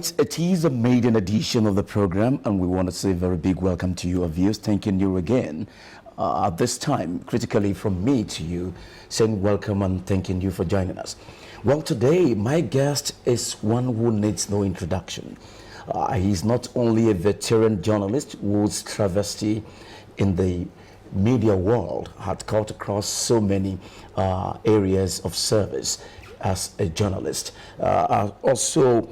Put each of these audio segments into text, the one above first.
right, it is a maiden edition of the program, and we want to say a very big welcome to you, our viewers. Thanking you again. At this time, critically from me to you, saying welcome and thanking you for joining us. Well, today, my guest is one who needs no introduction. He's not only a veteran journalist whose travesty in the media world had cut across so many areas of service as a journalist. Also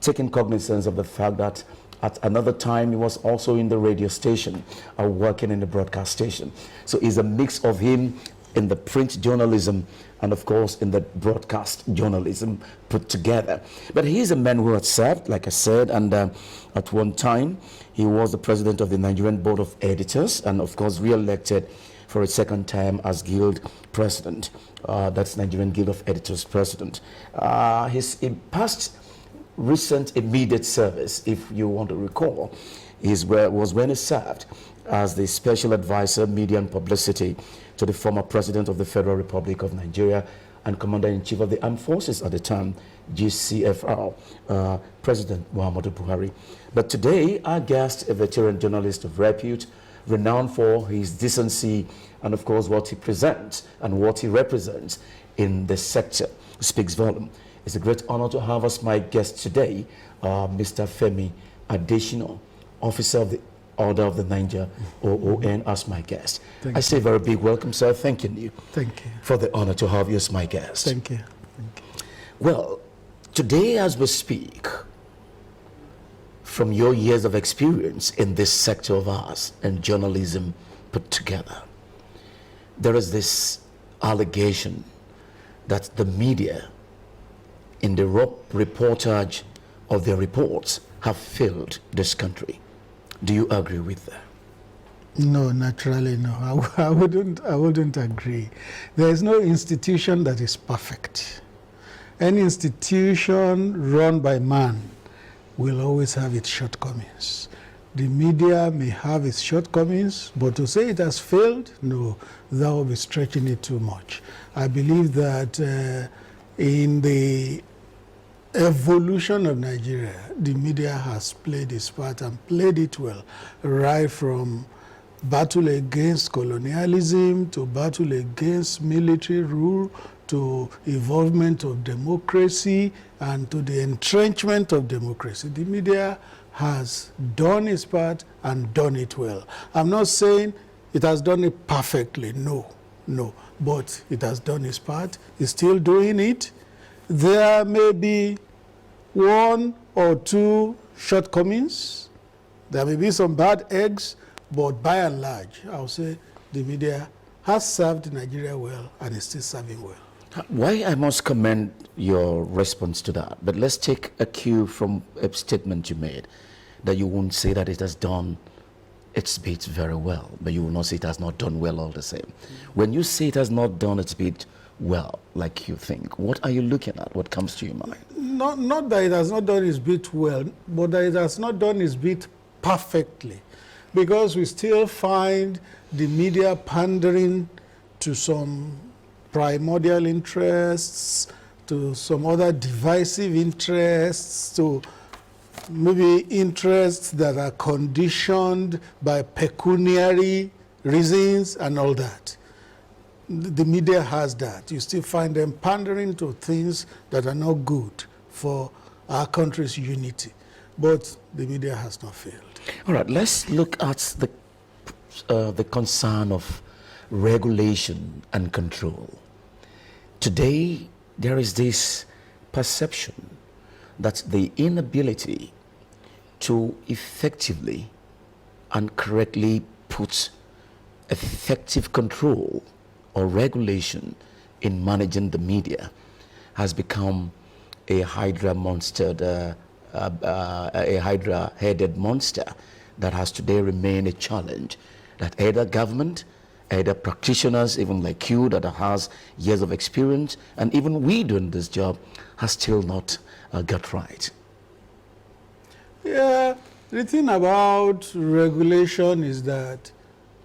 taking cognizance of the fact that at another time he was also in the radio station, working in the broadcast station. So it's a mix of him in the print journalism and of course in the broadcast journalism put together. But he's a man who had served, like I said, and at one time he was the president of the Nigerian Board of Editors and of course re-elected for a second time as Guild president. That's Nigerian Guild of Editors president. His past recent immediate service, if you want to recall, was when he served as the special advisor, media and publicity to the former president of the Federal Republic of Nigeria and commander-in-chief of the armed forces at the time, GCFR, President Muhammadu Buhari. But today, our guest, a veteran journalist of repute, renowned for his decency and of course what he presents and what he represents in the sector, speaks volume. It's a great honor to have as my guest today, Mr. Femi Adeshina, officer of the Order of the Niger, OON, as my guest. I say very big welcome, sir. Thanking you. Thank you. For the honor to have you as my guest. Thank you. Thank you. Well, today as we speak, from your years of experience in this sector of ours and journalism put together, there is this allegation that the media in the reportage of their reports have failed this country. Do you agree with that? No, naturally no. I wouldn't agree. There is no institution that is perfect. Any institution run by man will always have its shortcomings. The media may have its shortcomings, but to say it has failed, no, that would be stretching it too much. I believe that in the evolution of Nigeria, the media has played its part and played it well, right from battle against colonialism to battle against military rule to involvement of democracy and to the entrenchment of democracy. The media has done its part and done it well. I'm not saying it has done it perfectly, no, but it has done its part, it's still doing it. There may be one or two shortcomings, there may be some bad eggs, but by and large, I'll say the media has served Nigeria well and is still serving well. Why I must commend your response to that, but let's take a cue from a statement you made, that you won't say that it has done its bit very well, but you will not say it has not done well all the same. When you say it has not done its bit well, like you think, what are you looking at? What comes to your mind? Not that it has not done its bit well, but that it has not done its bit perfectly, because we still find the media pandering to some primordial interests, to some other divisive interests, to maybe interests that are conditioned by pecuniary reasons and all that. The media has that. You still find them pandering to things that are not good for our country's unity. But the media has not failed. All right, let's look at the concern of regulation and control. Today, there is this perception that the inability to effectively and correctly put effective control or regulation in managing the media has become a hydra monster, a hydra-headed monster that has today remained a challenge that either government, either practitioners, even like you that has years of experience, and even we doing this job, has still not got right. Yeah, the thing about regulation is that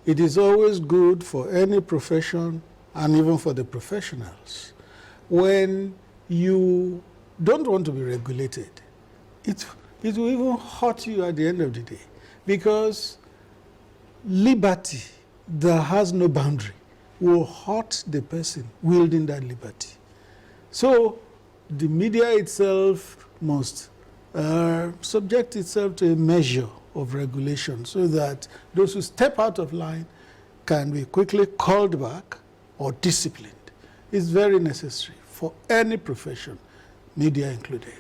it is always good for any profession and even for the when you don't want to be regulated. it will even hurt you at the end of the day, because liberty that has no boundary will hurt the person wielding that liberty. So the media itself must subject itself to a measure of regulation so that those who step out of line can be quickly called back or disciplined. It's very necessary for any profession, media included.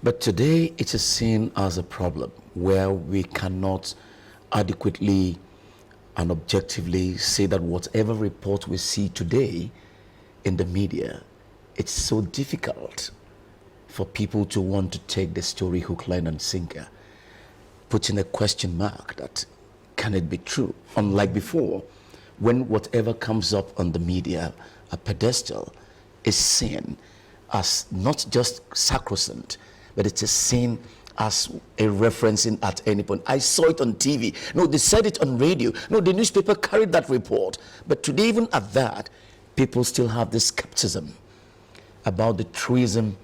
But today it is seen as a problem where we cannot adequately and objectively say that whatever report we see today in the media, it's so difficult for people to want to take the story hook, line, and sinker, putting a question mark that can it be true? Unlike before, when whatever comes up on the media, a pedestal, is seen as not just sacrosanct, but it is seen as a referencing at any point. I saw it on TV. No, they said it on radio. No, the newspaper carried that report. But today, even at that, people still have this skepticism about the truism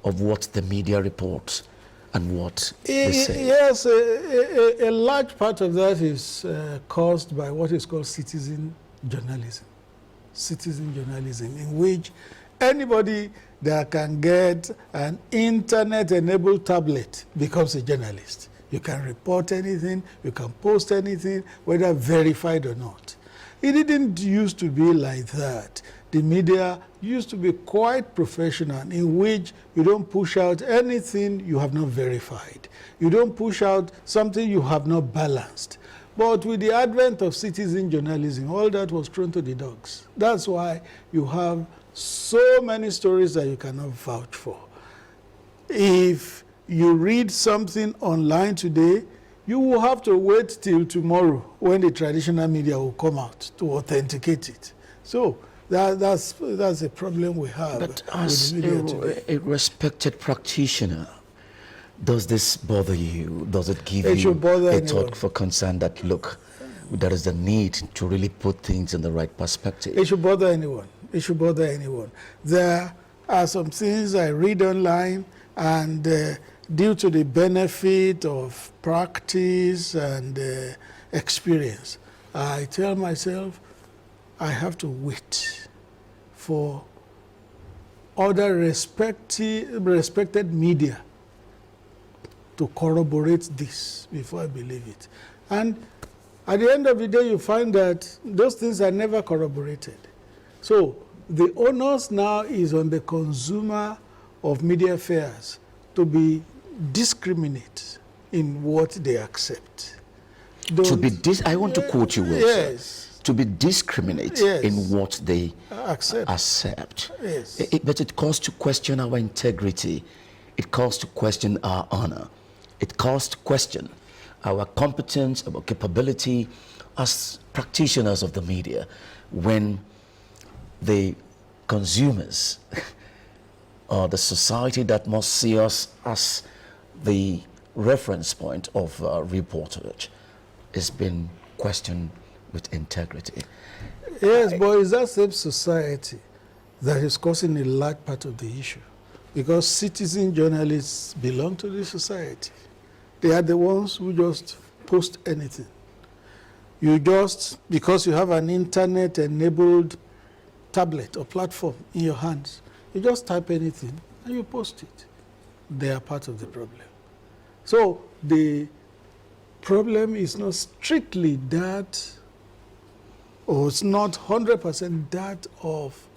of what the media reports and what they say. Yes, a large part of that is caused by what is called citizen journalism. Citizen journalism, in which anybody that can get an internet-enabled tablet becomes a journalist. You can report anything, you can post anything, whether verified or not. It didn't used to be like that. The media used to be quite professional, in which you don't push out anything you have not verified. You don't push out something you have not balanced. But with the advent of citizen journalism, all that was thrown to the dogs. That's why you have so many stories that you cannot vouch for. If you read something online today, you will have to wait till tomorrow when the traditional media will come out to authenticate it. So that's a problem we have. But as a respected practitioner, does this bother you? Does it give you a thought for concern that, look, there is a need to really put things in the right perspective? It should bother anyone. It should bother anyone. There are some things I read online, and due to the benefit of practice and experience, I tell myself I have to wait for other respected media to corroborate this before I believe it. And at the end of the day, you find that those things are never corroborated. So the onus now is on the consumer of media affairs to be discriminate in what they accept. I want to quote you, Wilson. Yes. To be discriminate in what they accept. Yes. But it calls to question our integrity. It calls to question our honor. It calls to question our competence, our capability as practitioners of the media when the consumers or the society that must see us as the reference point of reportage is being questioned with integrity. Yes, but it's that same society that is causing a large part of the issue, because citizen journalists belong to the society. They are the ones who just post anything. You just, because you have an internet-enabled tablet or platform in your hands, you just type anything and you post it. They are part of the problem. So the problem is not strictly that, or it's not 100% that of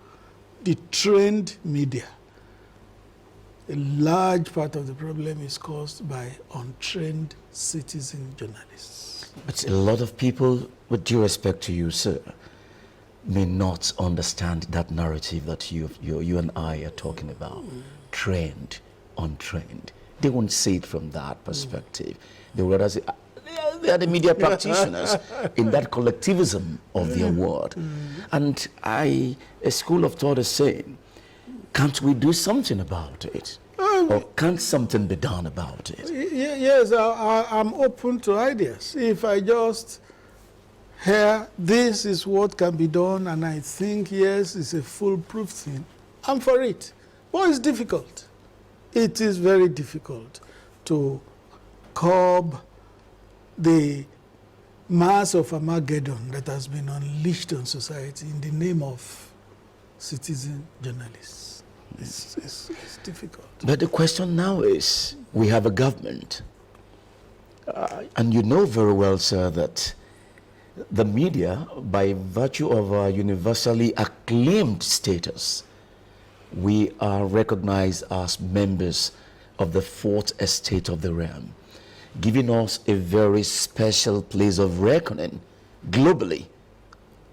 the trained media. A large part of the problem is caused by untrained citizen journalists. But a lot of people, with due respect to you, sir, may not understand that narrative that you and I are talking about. Trained, untrained. They won't see it from that perspective. They would rather say, they are the media practitioners in that collectivism of their word. And a school of thought is saying, can't we do something about it? Or can't something be done about it? Yes, I'm open to ideas. If I just hear this is what can be done, and I think, yes, it's a foolproof thing, I'm for it. But it's difficult. It is very difficult to curb the mass of Armageddon that has been unleashed on society in the name of citizen journalists. It's difficult. But the question now is, we have a government, and you know very well, sir, that the media, by virtue of our universally acclaimed status, we are recognized as members of the fourth estate of the realm, giving us a very special place of reckoning globally,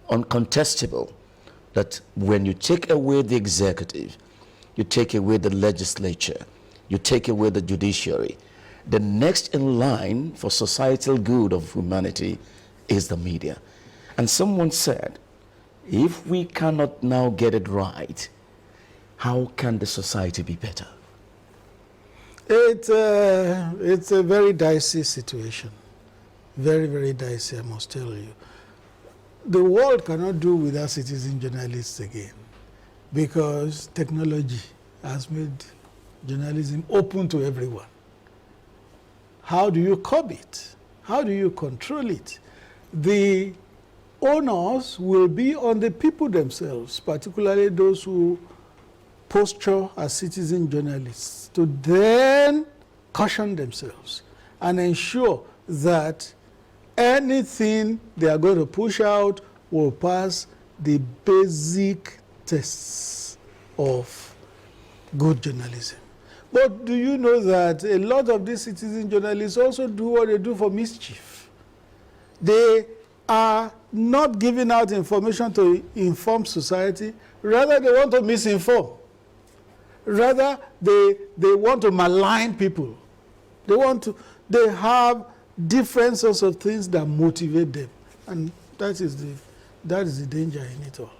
uncontestable, that when you take away the executive, you take away the legislature, you take away the judiciary, the next in line for societal good of humanity is the media. And someone said, if we cannot now get it right, how can the society be better? It's a very dicey situation. Very, very dicey, I must tell you. The world cannot do without citizen journalists again, because technology has made journalism open to everyone. How do you curb it? How do you control it? The onus will be on the people themselves, particularly those who posture as citizen journalists, to then caution themselves and ensure that anything they are going to push out will pass the basic tests of good journalism. But do you know that a lot of these citizen journalists also do what they do for mischief? They are not giving out information to inform society, rather they want to misinform. Rather, they want to malign people. They have different sorts of things that motivate them. And that is the danger in it all.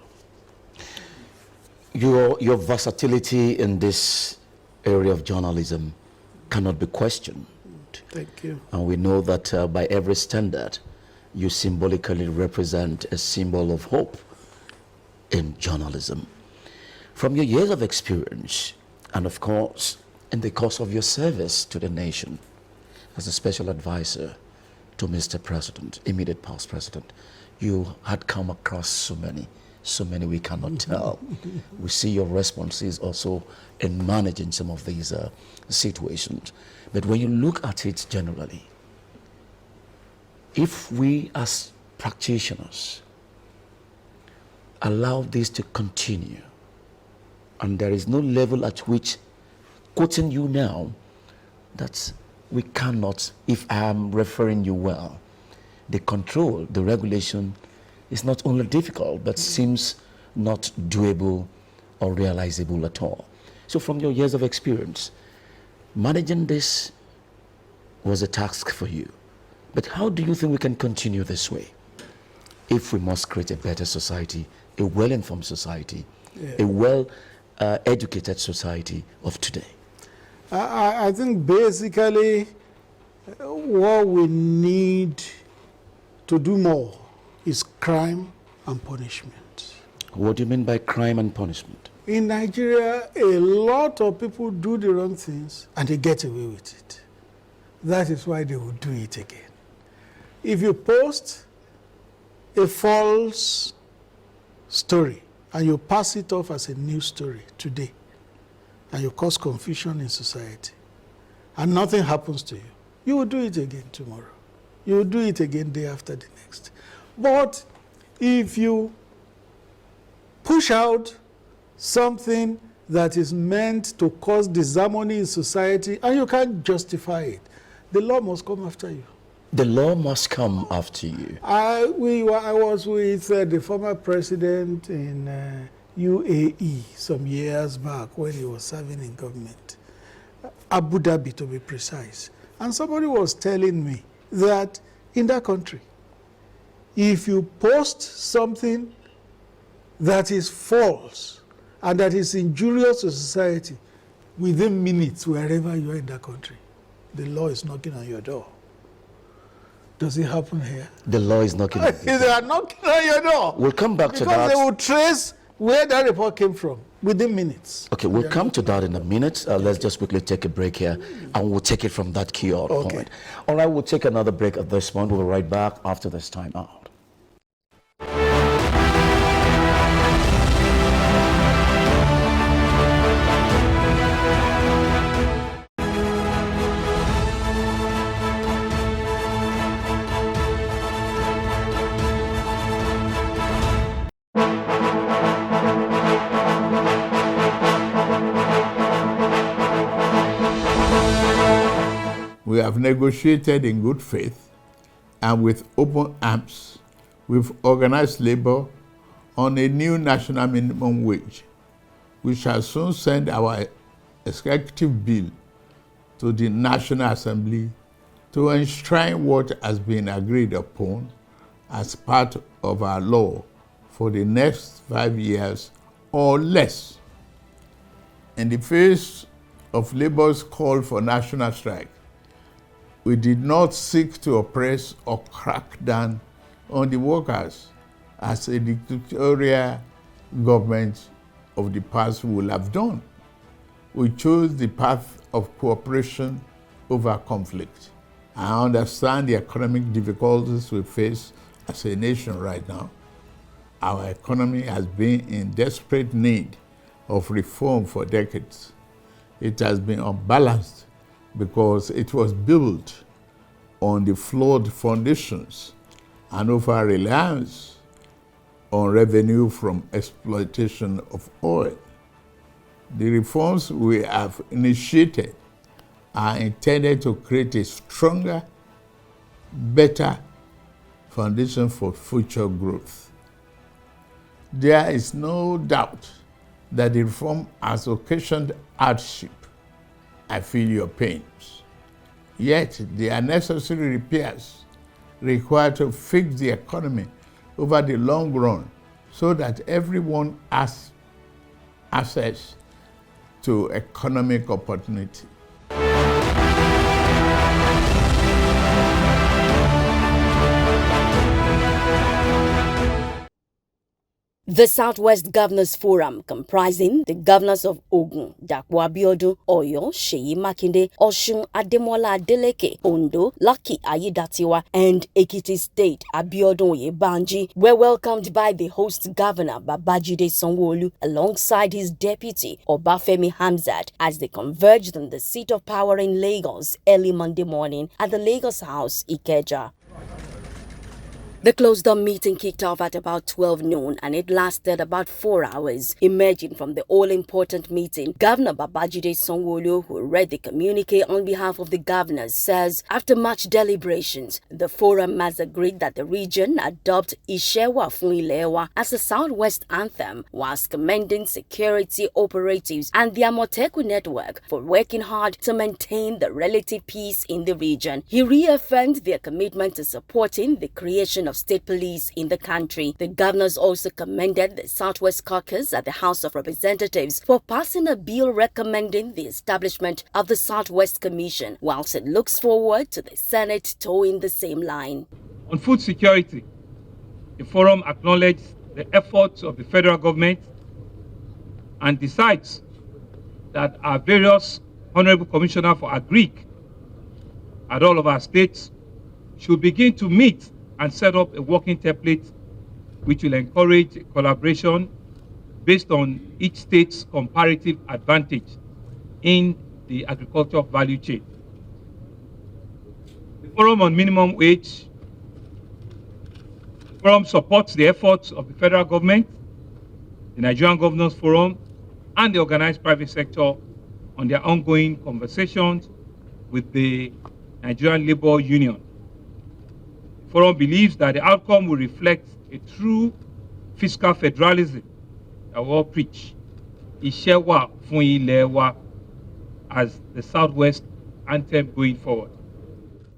Your versatility in this area of journalism cannot be questioned. Thank you. And we know that by every standard, you symbolically represent a symbol of hope in journalism. From your years of experience, and of course, in the course of your service to the nation as a special advisor to Mr. President, immediate past president, you had come across so many we cannot tell. We see your responses also in managing some of these situations. But when you look at it generally, if we as practitioners allow this to continue, and there is no level at which, quoting you now, that we cannot, if I am referring you well, the control, the regulation is not only difficult, but seems not doable or realizable at all. So from your years of experience, managing this was a task for you. But how do you think we can continue this way if we must create a better society, a well-informed society, a well-educated society of today? I think basically what we need to do more is crime and punishment. What do you mean by crime and punishment? In Nigeria, a lot of people do the wrong things and they get away with it. That is why they will do it again. If you post a false story and you pass it off as a news story today, and you cause confusion in society, and nothing happens to you, you will do it again tomorrow. You will do it again day after the next. But if you push out something that is meant to cause disharmony in society and you can't justify it, the law must come after you. The law must come after you. I was with the former president in UAE some years back when he was serving in government, Abu Dhabi to be precise. And somebody was telling me that in that country, if you post something that is false and that is injurious to society, within minutes, wherever you are in that country, the law is knocking on your door. Does it happen here? The law is knocking on your door. They are knocking on your door. We'll come back to that. Because they will trace where that report came from. within minutes. Okay, we'll come to that in a minute. Let's just quickly take a break here, and we'll take it from that key out point. All right, we'll take another break at this point. We'll be right back after this time out. We have negotiated in good faith and with open arms with organized labor on a new national minimum wage. We shall soon send our executive bill to the National Assembly to enshrine what has been agreed upon as part of our law for the next 5 years or less. In the face of labor's call for national strike, we did not seek to oppress or crack down on the workers as a dictatorial government of the past would have done. We chose the path of cooperation over conflict. I understand the economic difficulties we face as a nation right now. Our economy has been in desperate need of reform for decades. It has been unbalanced because it was built on the flawed foundations and over reliance on revenue from exploitation of oil. The reforms we have initiated are intended to create a stronger, better foundation for future growth. There is no doubt that the reform has occasioned hardship. I feel your pains. Yet, there are necessary repairs required to fix the economy over the long run so that everyone has access to economic opportunity. The Southwest Governors Forum, comprising the governors of Ogun, Dapo Abiodun, Oyo, Seyi Makinde, Osun, Ademola Adeleke, Ondo, Lucky Ayedatiwa, and Ekiti State, Abiodun Oyebanji, were welcomed by the host governor, Babajide Sanwo-Olu, alongside his deputy, Obafemi Hamzat, as they converged on the seat of power in Lagos early Monday morning at the Lagos House, Ikeja. The closed-door meeting kicked off at about 12 noon and it lasted about 4 hours. Emerging from the all-important meeting, Governor Babajide Sanwo-Olu, who read the communique on behalf of the governors, says after much deliberations, the forum has agreed that the region adopt Isewa Fun Ilewa as the Southwest anthem, whilst commending security operatives and the Amoteku network for working hard to maintain the relative peace in the region. He reaffirmed their commitment to supporting the creation of state police in the country. The governors also commended the Southwest Caucus at the House of Representatives for passing a bill recommending the establishment of the Southwest Commission, whilst it looks forward to the Senate towing the same line. On food security, the forum acknowledged the efforts of the federal government and decides that our various Honorable Commissioner for Agric at all of our states should begin to meet and set up a working template which will encourage collaboration based on each state's comparative advantage in the agricultural value chain. The Forum on Minimum Wage, the Forum supports the efforts of the federal government, the Nigerian Governors Forum, and the organized private sector on their ongoing conversations with the Nigerian Labour Union. The Forum believes that the outcome will reflect a true fiscal federalism that we all preach, Isewa Fun Ilewa, as the Southwest anthem going forward.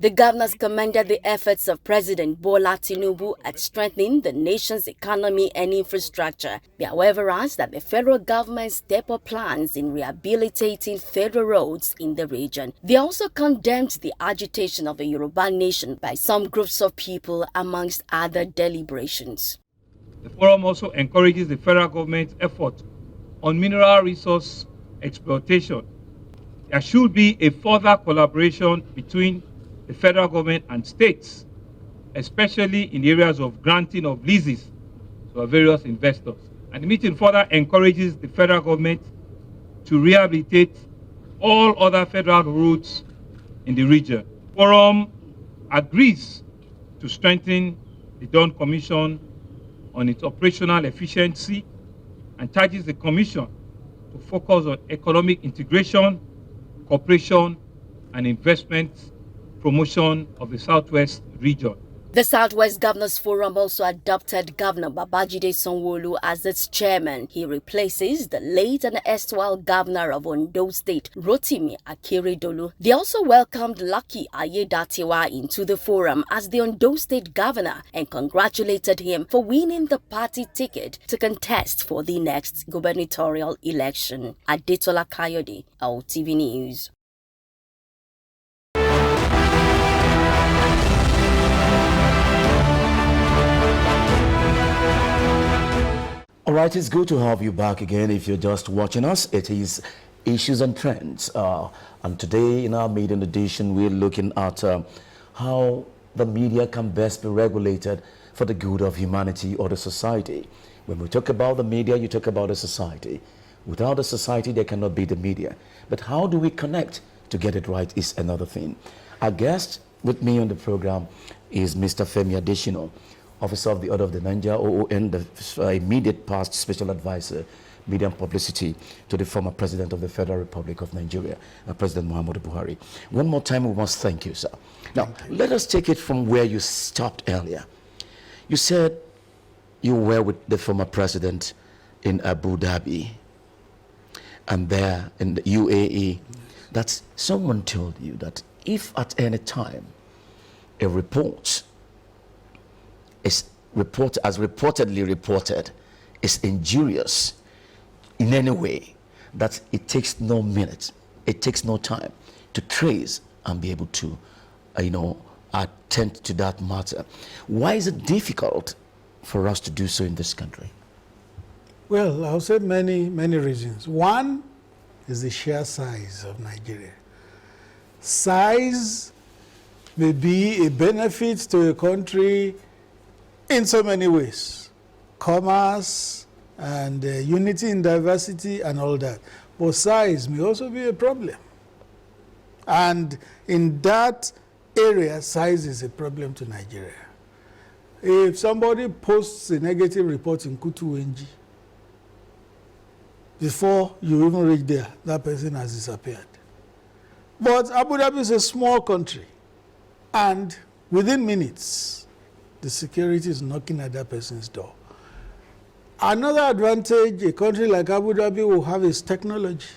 The governors commended the efforts of President Bola Tinubu at strengthening the nation's economy and infrastructure. They, however, asked that the federal government step up plans in rehabilitating federal roads in the region. They also condemned the agitation of the Yoruba nation by some groups of people, amongst other deliberations. The forum also encourages the federal government's effort on mineral resource exploitation. There should be a further collaboration between the federal government and states, especially in the areas of granting of leases to various investors. And the meeting further encourages the federal government to rehabilitate all other federal roads in the region. Forum agrees to strengthen the Dawn Commission on its operational efficiency and charges the Commission to focus on economic integration, cooperation, and investment promotion of the Southwest region. The Southwest Governors Forum also adopted Governor Babajide Sanwo-Olu as its chairman. He replaces the late and erstwhile governor of Ondo State, Rotimi Akeredolu. They also welcomed Lucky Aiyedatiwa into the forum as the Ondo State governor and congratulated him for winning the party ticket to contest for the next gubernatorial election. Adetola Kayode, LTV News. All right, it's good to have you back again. If you're just watching us, it is Issues and Trends. And today in our maiden edition, we're looking at how the media can best be regulated for the good of humanity or the society. When we talk about the media, you talk about the society. Without the society, there cannot be the media. But how do we connect to get it right is another thing. Our guest with me on the program is Mr. Femi Adeshina, Officer of the Order of the Nigeria, OON, the immediate past special advisor, media and publicity to the former president of the Federal Republic of Nigeria, President Muhammadu Buhari. One more time, we must thank you, sir. Now, let us take it from where you stopped earlier. You said you were with the former president in Abu Dhabi and there in the UAE. That someone told you that if at any time a report is reportedly reported is injurious in any way, that it takes no minute, it takes no time to trace and be able to, attend to that matter. Why is it difficult for us to do so in this country? Well, I'll say many reasons. One is the sheer size of Nigeria. Size may be a benefit to a country in so many ways. Commerce and unity in diversity and all that. But size may also be a problem. And in that area, size is a problem to Nigeria. If somebody posts a negative report in Kutu-Wenji, before you even reach there, that person has disappeared. But Abu Dhabi is a small country, and within minutes, the security is knocking at that person's door. Another advantage a country like Abu Dhabi will have is technology.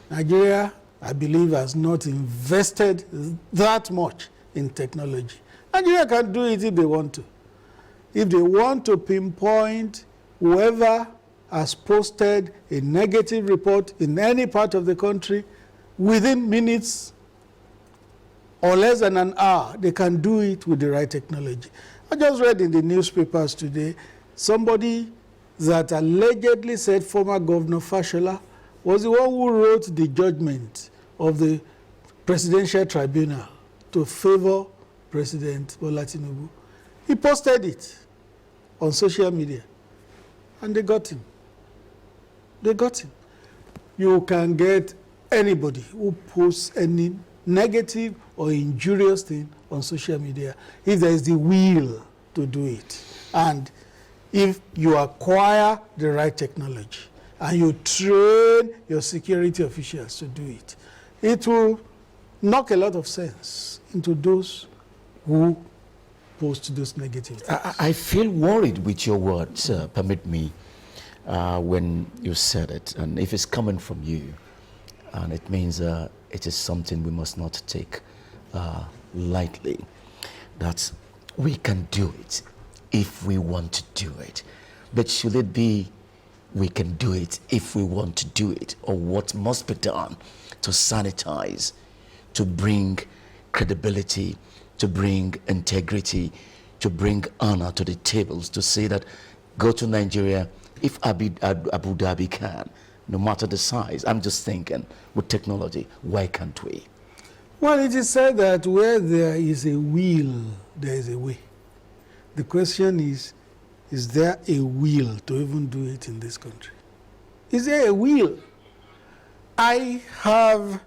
Nigeria, I believe, has not invested that much in technology. Nigeria can do it if they want to. If they want to pinpoint whoever has posted a negative report in any part of the country, within minutes or less than an hour, they can do it with the right technology. I just read in the newspapers today, somebody that allegedly said former Governor Fashola was the one who wrote the judgment of the Presidential Tribunal to favor President Bola Tinubu. He posted it on social media, and they got him. They got him. You can get anybody who posts any negative or injurious thing on social media if there is the will to do it. And if you acquire the right technology and you train your security officials to do it, it will knock a lot of sense into those who post those negative things. I feel worried with your words, permit me, when you said it. And if it's coming from you, and it means it is something we must not take lightly, that we can do it if we want to do it. But should it be we can do it if we want to do it, or what must be done to sanitize, to bring credibility, to bring integrity, to bring honor to the tables, to say that go to Nigeria, If Abu Dhabi can, no matter the size, I'm just thinking, with technology, why can't we? Well, it is said that where there is a will, there is a way. The question is there a will to even do it in this country? Is there a will? I have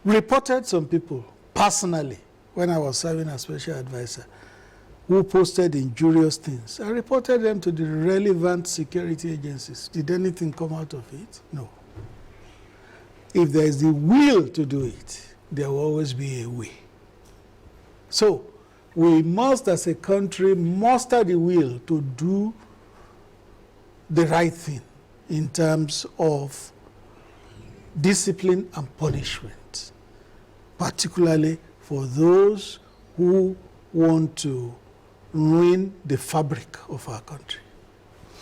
reported some people personally when I was serving as special advisor who posted injurious things. I reported them to the relevant security agencies. Did anything come out of it? No. If there is the will to do it, there will always be a way. So we must, as a country, muster the will to do the right thing in terms of discipline and punishment, particularly for those who want to ruin the fabric of our country.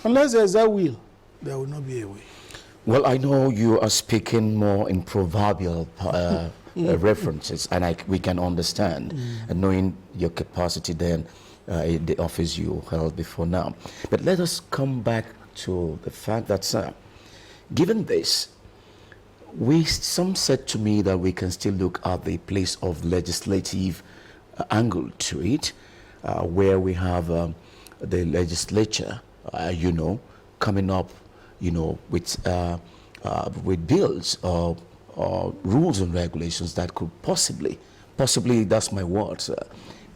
Unless there's a will, there will not be a way. Well, I know you are speaking more in proverbial references, and we can understand, knowing your capacity then in the office you held before now. But let us come back to the fact that, given this, some said to me that we can still look at the place of legislative angle to it, where we have the legislature, coming up, with bills or rules and regulations that could possibly, that's my words,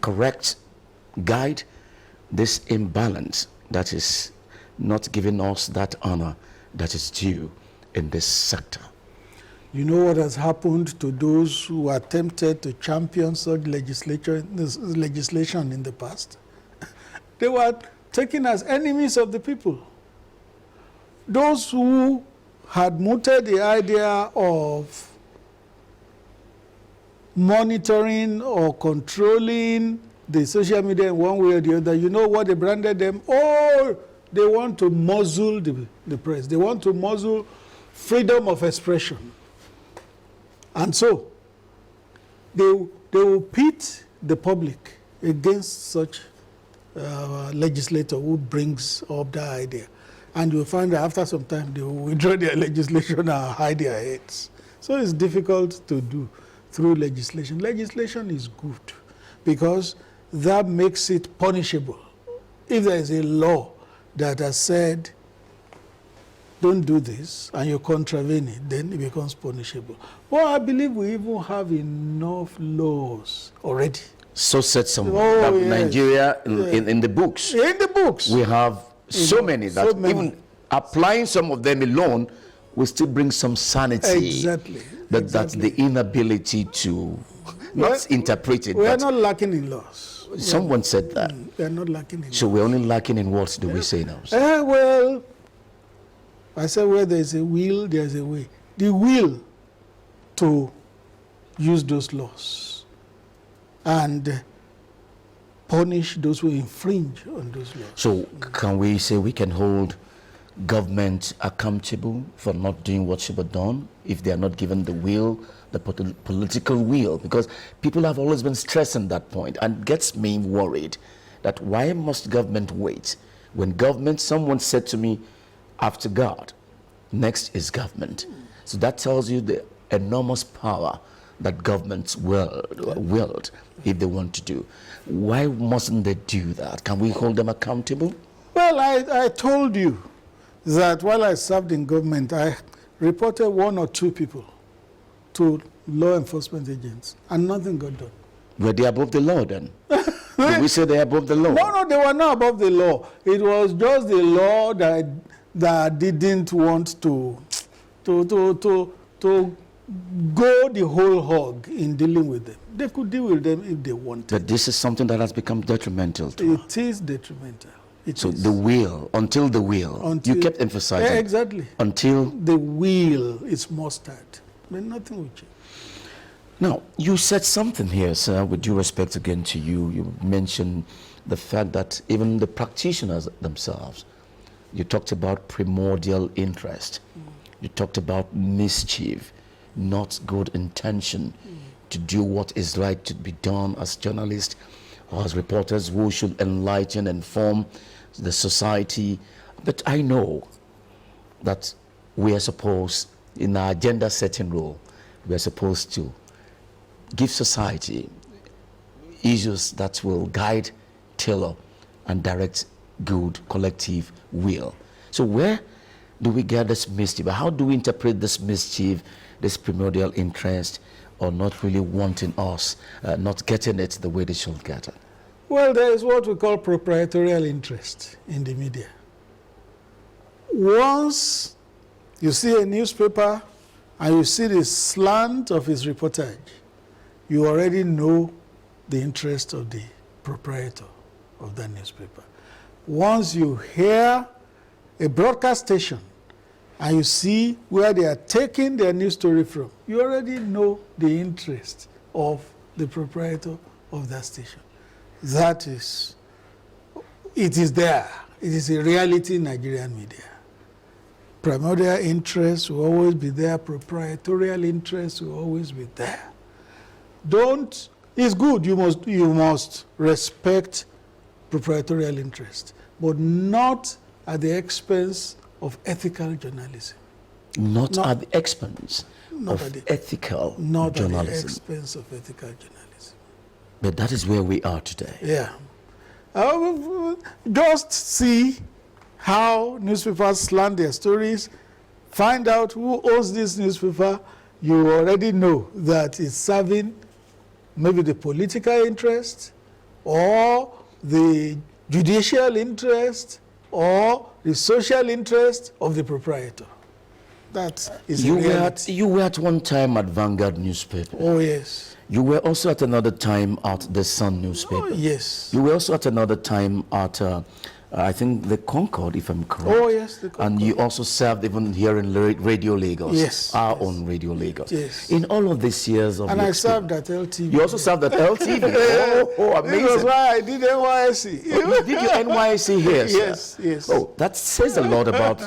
correct, guide this imbalance that is not giving us that honor that is due in this sector. You know what has happened to those who attempted to champion such legislation in the past? They were taken as enemies of the people. Those who had mooted the idea of monitoring or controlling the social media in one way or the other, you know what they branded them? Oh, they want to muzzle the press. They want to muzzle freedom of expression. And so they will pit the public against such legislator who brings up that idea. And you'll find that after some time they will withdraw their legislation and hide their heads. So it's difficult to do through legislation. Legislation is good because that makes it punishable. If there is a law that has said, don't do this, and you contravene it, then it becomes punishable. Well, I believe we even have enough laws already. So said someone. Yes. Nigeria, in the books. In the books. We have so many that even applying some of them alone will still bring some sanity. Exactly. That's the inability to not interpret it. We are not lacking in laws. Someone said that. We are not lacking in So we're only lacking in what do we say now? Well, I said where there is a will, there is a way. The will to use those laws and punish those who infringe on those laws. So can we say we can hold government accountable for not doing what should be done if they are not given the will, the political will? Because people have always been stressing that point, and gets me worried that why must government wait? When government, someone said to me, after God, next is government. So that tells you the enormous power that governments wield if they want to do. Why mustn't they do that? Can we hold them accountable? Well, I told you that while I served in government, I reported 1 or 2 people to law enforcement agents, and nothing got done. Were they above the law then? Did we say they're above the law? No, they were not above the law. It was just the law that didn't want to go the whole hog in dealing with them. They could deal with them if they wanted. But this is something that has become detrimental to us. It is detrimental. So the will, until the will, you kept emphasizing. Yeah, exactly. Until the will is mustered, then nothing will change. Now, you said something here, sir, with due respect again to you. You mentioned the fact that even the practitioners themselves, you talked about primordial interest. You talked about mischief, not good intention to do what is right to be done as journalists or as reporters who should enlighten, inform the society, But I know that we are supposed, in our agenda setting role, we are supposed to give society issues that will guide, tailor, and direct good collective will. So where do we get this mischief? How do we interpret this mischief, this primordial interest, or not really wanting us, not getting it the way they should get it? Well, there is what we call proprietorial interest in the media. Once you see a newspaper and you see the slant of its reportage, you already know the interest of the proprietor of that newspaper. Once you hear a broadcast station and you see where they are taking their news story from, you already know the interest of the proprietor of that station. That is, it is there. It is a reality in Nigerian media. Primordial interest will always be there. Proprietorial interest will always be there. It's good. You must respect proprietorial interest, but not at the expense of ethical journalism. Not at the expense of ethical journalism. Not at the expense of ethical journalism. But that is where we are today. Yeah. Just see how newspapers slant their stories, find out who owns this newspaper. You already know that it's serving maybe the political interest or the judicial interest or the social interest of the proprietor. That is reality. You were at one time at Vanguard newspaper. Oh, yes. You were also at another time at the Sun newspaper. Oh, yes. You were also at another time at, I think, the Concord, if I'm correct. Oh, yes, the Concord. And you also served even here in Radio Lagos. Yes. Our own Radio Lagos. Yes. In all of these years of And I served at LTV. You also served at LTV. Amazing. This was why I did NYSC. Oh, did you NYSC here, sir? Yes, yes. Oh, that says a lot about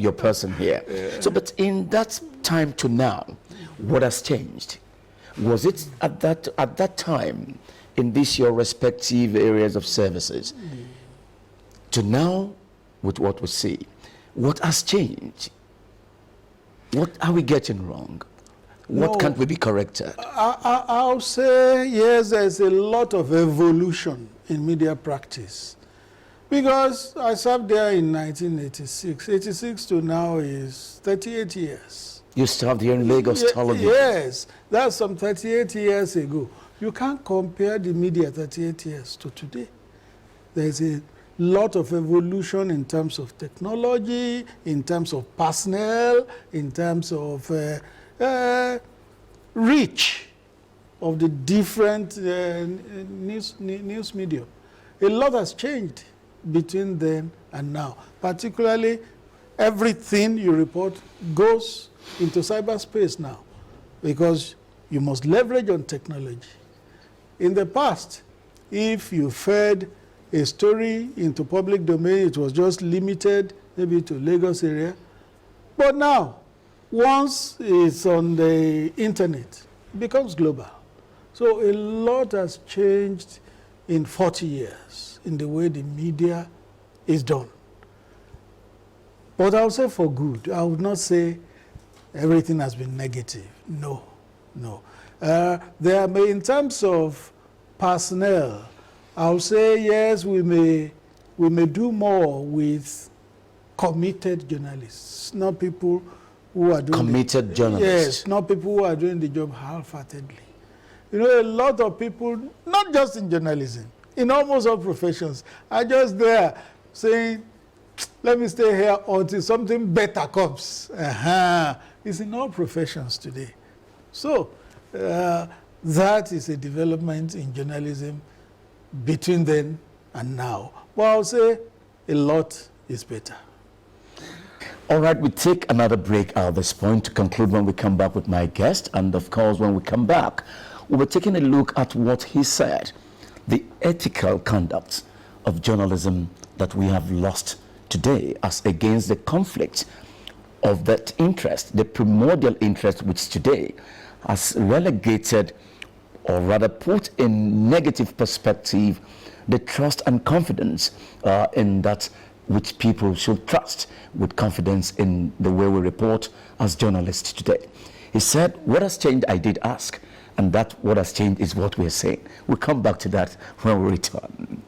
your person here. Yeah. So, but in that time to now, what has changed? Was it at that time, in these your respective areas of services, to now, with what we see, what has changed? What are we getting wrong? What can't we be corrected? I'll say, yes, there's a lot of evolution in media practice. Because I served there in 1986. 86 to now is 38 years. You served here in Lagos Television? Yes, that's some 38 years ago. You can't compare the media 38 years to today. There's a lot of evolution in terms of technology, in terms of personnel, in terms of reach of the different news medium. A lot has changed between then and now. Particularly, everything you report goes into cyberspace now because you must leverage on technology. In the past, if you fed a story into public domain, it was just limited maybe to Lagos area. But now, once it's on the internet, it becomes global. So a lot has changed in 40 years in the way the media is done. But I'll say for good. I would not say everything has been negative. No, no. There may, in terms of personnel, I'll say yes, we may do more with committed journalists, not people who are doing committed journalists. Yes, not people who are doing the job half-heartedly. You know, a lot of people, not just in journalism, in almost all professions, are just there saying, let me stay here until something better comes. It's in all professions today. So that is a development in journalism between then and now. But I'll say a lot is better. All right, we take another break at this point to conclude when we come back with my guest. And of course, when we come back, we'll be taking a look at what he said, the ethical conduct of journalism that we have lost today as against the conflict of that interest, the primordial interest which today has relegated or rather put in negative perspective the trust and confidence in that which people should trust with confidence in the way we report as journalists today. He said, what has changed, I did ask, and that what has changed is what we're saying. We'll come back to that when we return.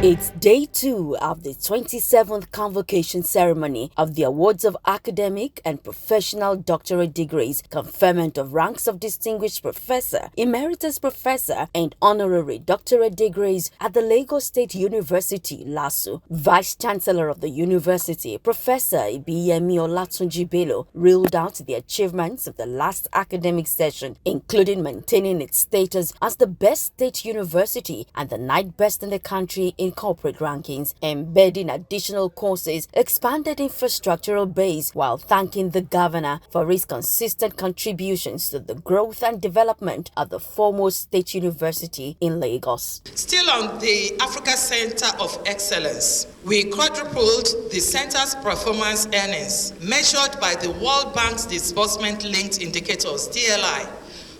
It's day 2 of the 27th convocation ceremony of the awards of academic and professional doctorate degrees, conferment of ranks of distinguished professor, emeritus professor, and honorary doctorate degrees at the Lagos State University, LASU. Vice Chancellor of the university, Professor Ibiyemi Olatunji Bello, reeled out the achievements of the last academic session, including maintaining its status as the best state university and the 9th best in the country in corporate rankings, embedding additional courses, expanded infrastructural base, while thanking the governor for his consistent contributions to the growth and development of the foremost state university in Lagos. Still on the Africa Center of Excellence, we quadrupled the center's performance earnings measured by the World Bank's disbursement-linked indicators, DLI,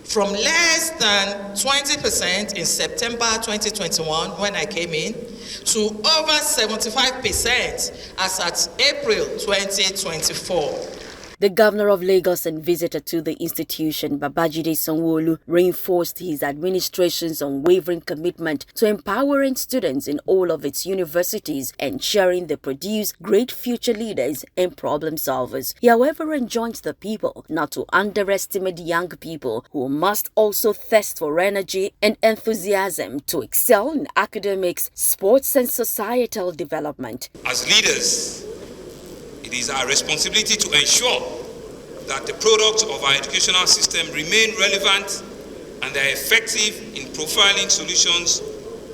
from less than 20% in September 2021 when I came in to over 75% as at April 2024. The governor of Lagos and visitor to the institution, Babajide Sanwo-Olu, reinforced his administration's unwavering commitment to empowering students in all of its universities, ensuring they produce great future leaders and problem solvers. He, however, enjoined the people not to underestimate young people who must also thirst for energy and enthusiasm to excel in academics, sports, and societal development. As leaders, it is our responsibility to ensure that the products of our educational system remain relevant and they are effective in profiling solutions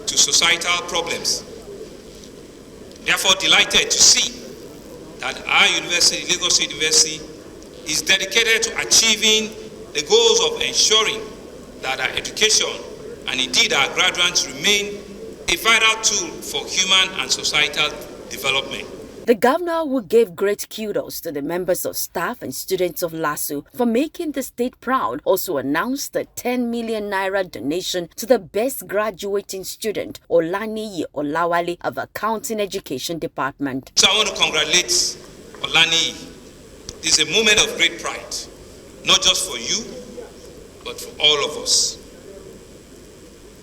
to societal problems. Therefore, delighted to see that our university, Lagos State University, is dedicated to achieving the goals of ensuring that our education and indeed our graduates remain a vital tool for human and societal development. The governor, who gave great kudos to the members of staff and students of LASU for making the state proud, also announced a 10 million naira donation to the best graduating student, Olaniyi Olawale of Accounting Education Department. So I want to congratulate Olaniyi. This is a moment of great pride, not just for you, but for all of us.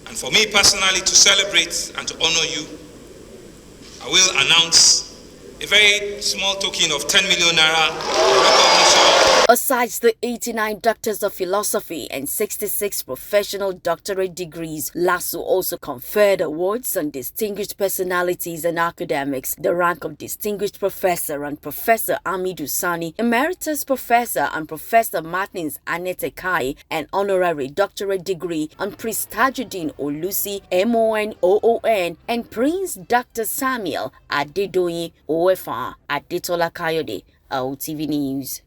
And for me personally to celebrate and to honor you, I will announce a very small token of 10 million naira recognition. Aside the 89 doctors of philosophy and 66 professional doctorate degrees, LASU also conferred awards on distinguished personalities and academics, the rank of distinguished professor and Professor Amidu Sani, emeritus professor and Professor Martins Anete Kai, and honorary doctorate degree on Prince Tajuddin Olusi, MON, OON, and Prince Dr. Samuel Adedoyin OFR Adetola Kayode, OTV News.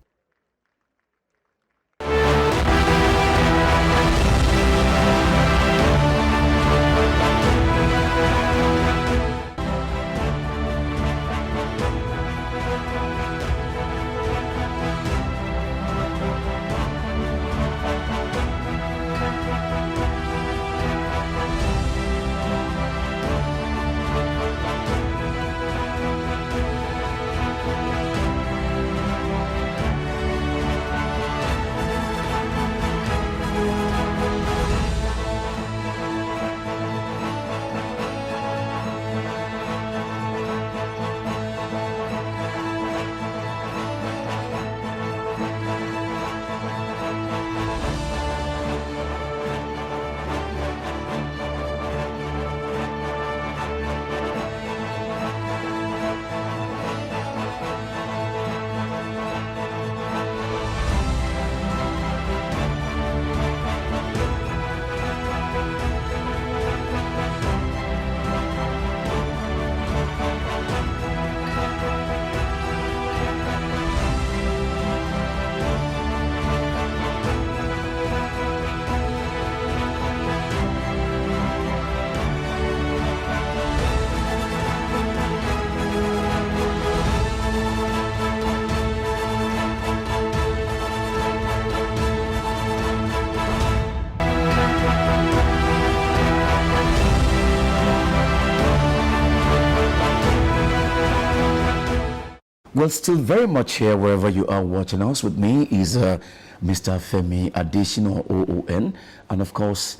Well, still very much here, wherever you are watching us. With me is Mr. Femi Adeshina, OON, and of course,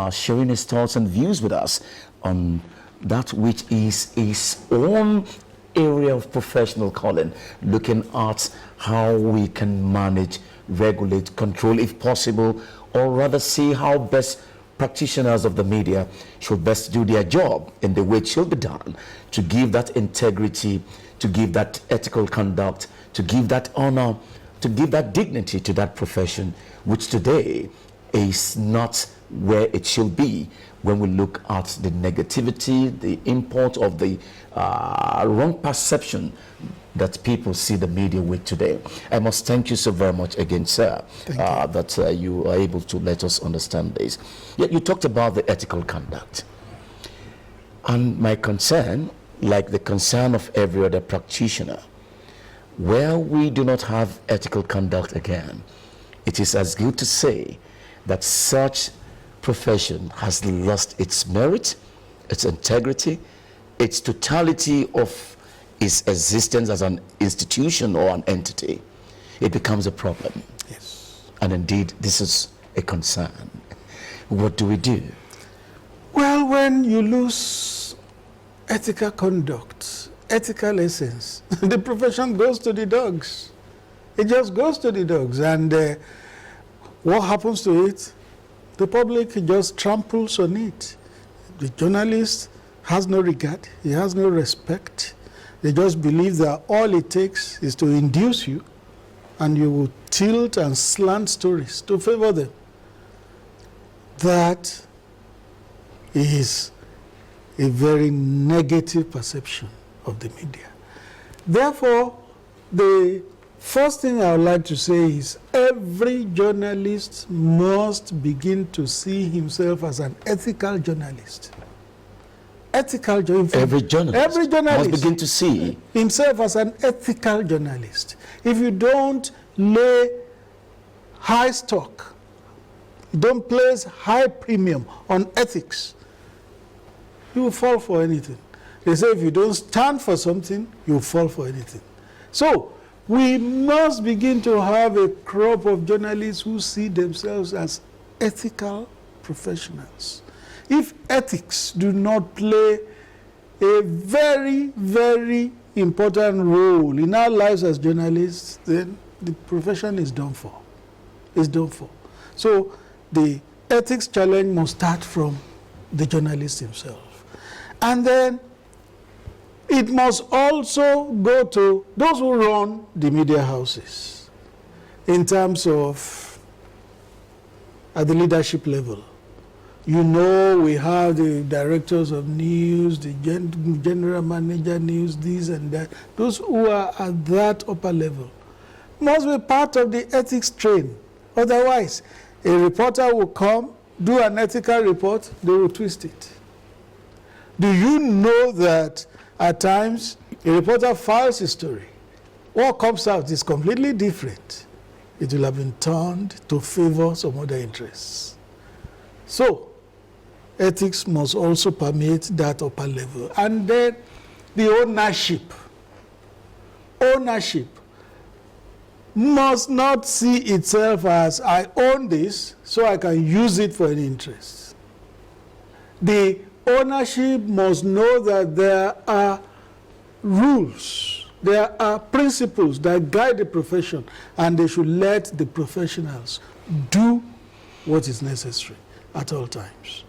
sharing his thoughts and views with us on that which is his own area of professional calling, looking at how we can manage, regulate, control if possible, or rather see how best practitioners of the media should best do their job in the way it should be done, to give that integrity, to give that ethical conduct, to give that honor, to give that dignity to that profession, which today is not where it should be when we look at the negativity, the import of the wrong perception that people see the media with today. I must thank you so very much again, sir, that you are able to let us understand this. Yet you talked about the ethical conduct. And my concern, like the concern of every other practitioner, where we do not have ethical conduct again, it is as good to say that such profession has lost its merit, its integrity, its totality of its existence as an institution or an entity. It becomes a problem. Yes. And indeed, this is a concern. What do we do? Well, when you lose ethical conduct, ethical essence, the profession goes to the dogs. It just goes to the dogs. And what happens to it? The public just tramples on it. The journalist has no regard. He has no respect. They just believe that all it takes is to induce you, and you will tilt and slant stories to favor them. That is a very negative perception of the media. Therefore, the first thing I would like to say is every journalist must begin to see himself as an ethical journalist. Ethical journalist. Every journalist must begin to see himself as an ethical journalist. If you don't lay high stock, don't place high premium on ethics, you will fall for anything. They say if you don't stand for something, you will fall for anything. So we must begin to have a crop of journalists who see themselves as ethical professionals. If ethics do not play a very, very important role in our lives as journalists, then the profession is done for. It's done for. So the ethics challenge must start from the journalist himself. And then it must also go to those who run the media houses in terms of at the leadership level. You know, we have the directors of news, the general manager news, this and that. Those who are at that upper level must be part of the ethics train. Otherwise, a reporter will come, do an ethical report, they will twist it. Do you know that at times a reporter files a story? What comes out is completely different. It will have been turned to favor some other interests. So, ethics must also permeate that upper level. And then the ownership. Ownership must not see itself as, I own this, so I can use it for any interest. The ownership must know that there are rules, there are principles that guide the profession, and they should let the professionals do what is necessary at all times.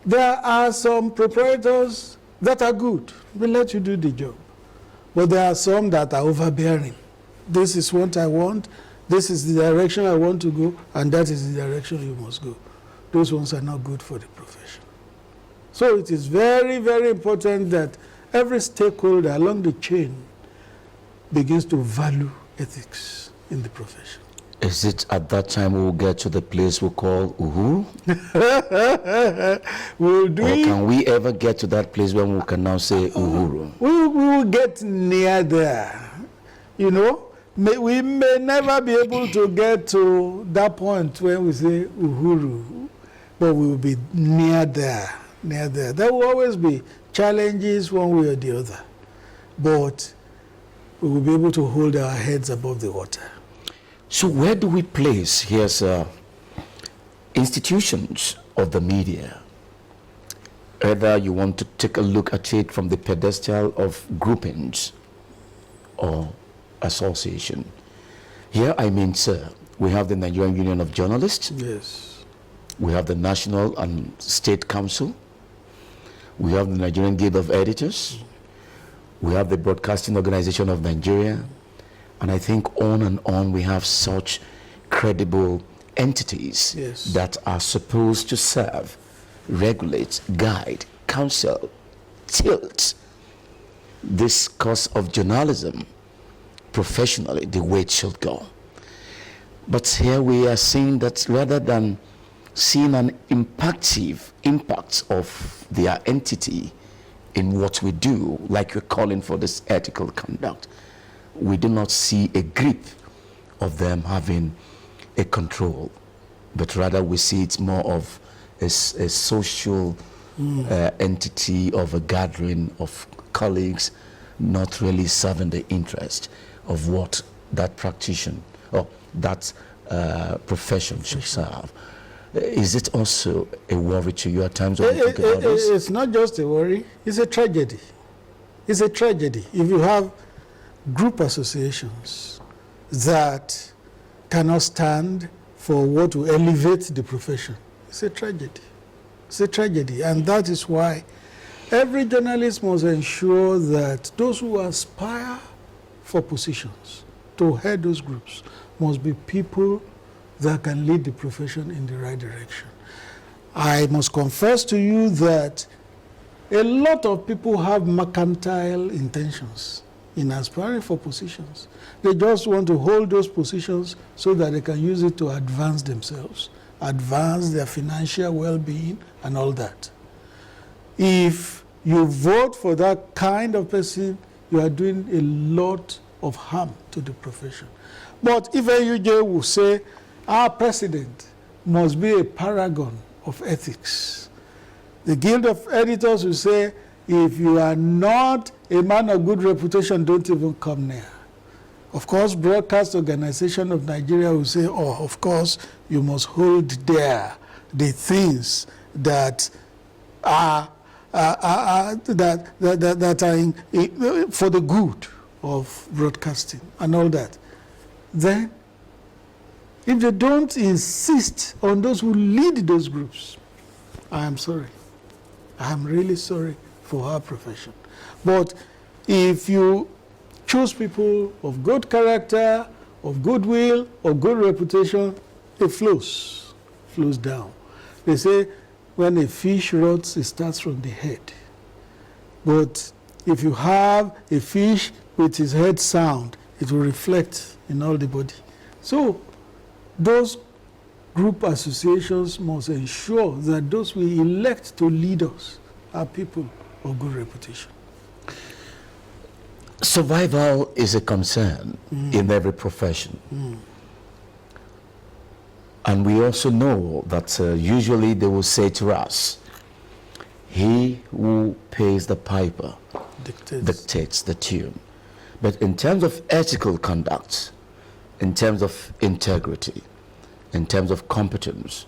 There are some proprietors that are good. We let you do the job. But there are some that are overbearing. This is what I want, this is the direction I want to go, and that is the direction you must go. Those ones are not good for the profession. So it is very, very important that every stakeholder along the chain begins to value ethics in the profession. Is it at that time we'll get to the place we call Uhuru? Or can we ever get to that place when we can now say Uhuru? We will get near there. You know, we may never be able to get to that point when we say Uhuru, but we will be near there, near there. There will always be challenges one way or the other. But we will be able to hold our heads above the water. So where do we place here's institutions of the media? Whether you want to take a look at it from the pedestal of groupings or association. Here I mean, sir, we have the Nigerian Union of Journalists. Yes. We have the National and State Council. We have the Nigerian Guild of Editors. We have the Broadcasting Organization of Nigeria. And I think on and on we have such credible entities Yes. that are supposed to serve, regulate, guide, counsel, tilt this course of journalism professionally the way it should go. But here we are seeing that rather than seeing an impact of their entity in what we do, like we're calling for this ethical conduct, we do not see a grip of them having a control, but rather we see it more of a social entity of a gathering of colleagues, not really serving the interest of what that practitioner or that profession should serve. Is it also a worry to you at times when you think about this? It's not just a worry, it's a tragedy. It's a tragedy. If you have group associations that cannot stand for what will elevate the profession, it's a tragedy. It's a tragedy. And that is why every journalist must ensure that those who aspire for positions to head those groups must be people that can lead the profession in the right direction. I must confess to you that a lot of people have mercantile intentions in aspiring for positions. They just want to hold those positions so that they can use it to advance themselves, advance their financial well-being and all that. If you vote for that kind of person, you are doing a lot of harm to the profession. But if AUJ will say, our president must be a paragon of ethics, the Guild of Editors will say, if you are not a man of good reputation, don't even come near. Of course, Broadcast Organization of Nigeria will say, oh, of course, you must hold there the things that are that are for the good of broadcasting and all that. Then, if they don't insist on those who lead those groups, I am sorry. I am really sorry for our profession. But if you choose people of good character, of goodwill, of good reputation, it flows down. They say when a fish rots, it starts from the head. But if you have a fish with his head sound, it will reflect in all the body. So those group associations must ensure that those we elect to lead us are people of good reputation. Survival is a concern in every profession. And we also know that usually they will say to us, he who pays the piper dictates the tune. But in terms of ethical conduct, in terms of integrity, in terms of competence,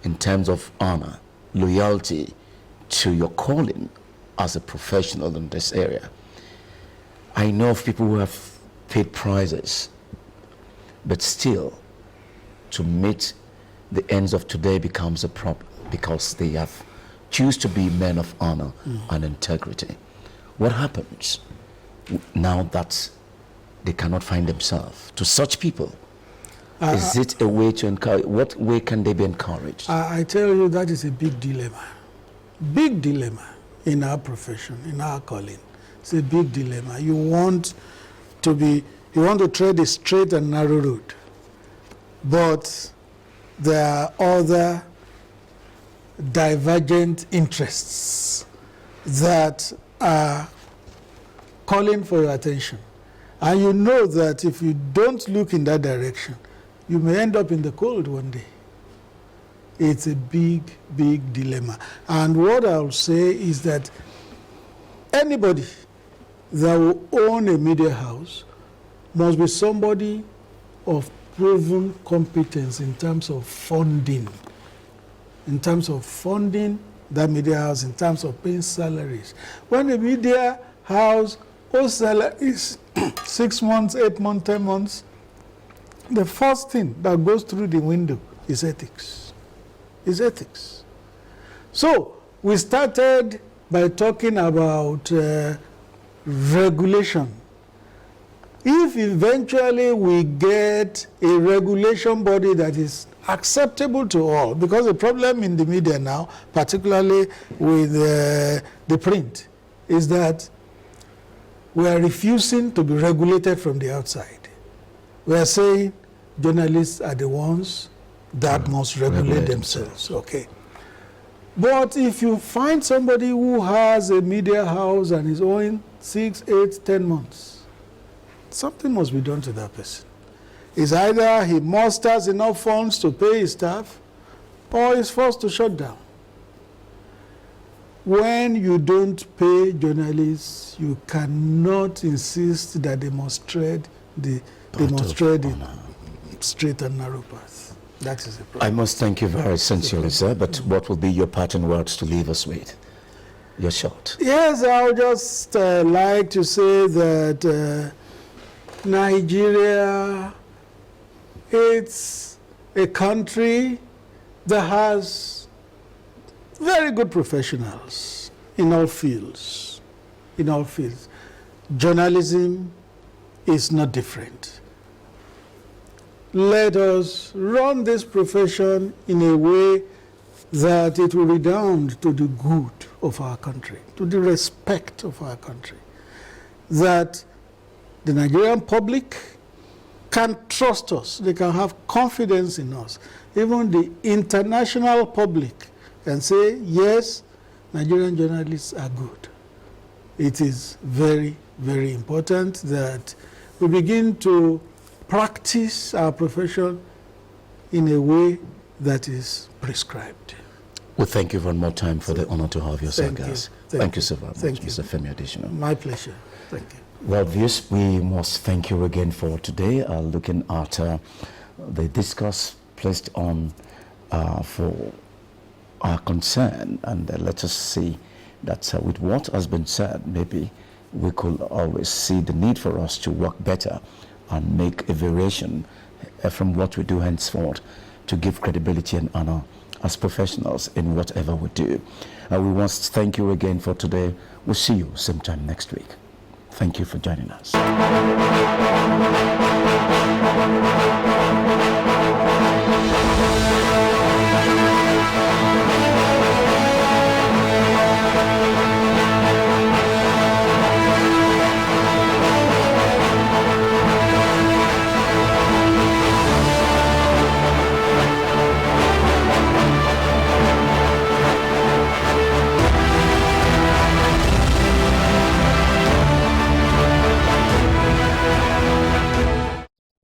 in terms of honor, loyalty to your calling as a professional in this area, I know of people who have paid prizes, but still to meet the ends of today becomes a problem because they have choose to be men of honor and integrity. What happens now that they cannot find themselves? To such people, is it a way to encourage? What way can they be encouraged? I tell you, that is a big dilemma in our profession, in our calling. It's a big dilemma. You want to tread a straight and narrow road, but there are other divergent interests that are calling for your attention. And you know that if you don't look in that direction, you may end up in the cold one day. It's a big, big dilemma. And what I'll say is that anybody that will own a media house must be somebody of proven competence in terms of funding. In terms of funding that media house, in terms of paying salaries. When a media house owes salaries 6 months, 8 months, 10 months, the first thing that goes through the window is ethics. Is ethics. So we started by talking about regulation. If eventually we get a regulation body that is acceptable to all, because the problem in the media now, particularly with the print, is that we are refusing to be regulated from the outside. We are saying journalists are the ones that must regulate themselves. Okay. But if you find somebody who has a media house and is owing 6, 8, 10 months, something must be done to that person. It's either he musters enough funds to pay his staff, or is forced to shut down. When you don't pay straight and narrow path. That is the problem. I must thank you very sincerely, sir, but what will be your parting words to leave us with? You're short. Yes, I would just like to say that Nigeria, it's a country that has very good professionals in all fields. In all fields. Journalism is not different. Let us run this profession in a way that it will redound to the good of our country, to the respect of our country. That the Nigerian public can trust us, they can have confidence in us. Even the international public can say, yes, Nigerian journalists are good. It is very, very important that we begin to practice our profession in a way that is prescribed. Well, thank you one more time for the honor to have you, sir, Thank you. guys. Thank Thank you. you so very much, Thank you. Mr. Femi Adeshina. My pleasure. Thank you. Well, viewers, we must thank you again for today, looking at the discourse placed on for our concern, and let us see that with what has been said, maybe we could always see the need for us to work better and make a variation from what we do henceforth to give credibility and honor as professionals in whatever we do. We must thank you again for today. We'll see you same time next week. Thank you for joining us.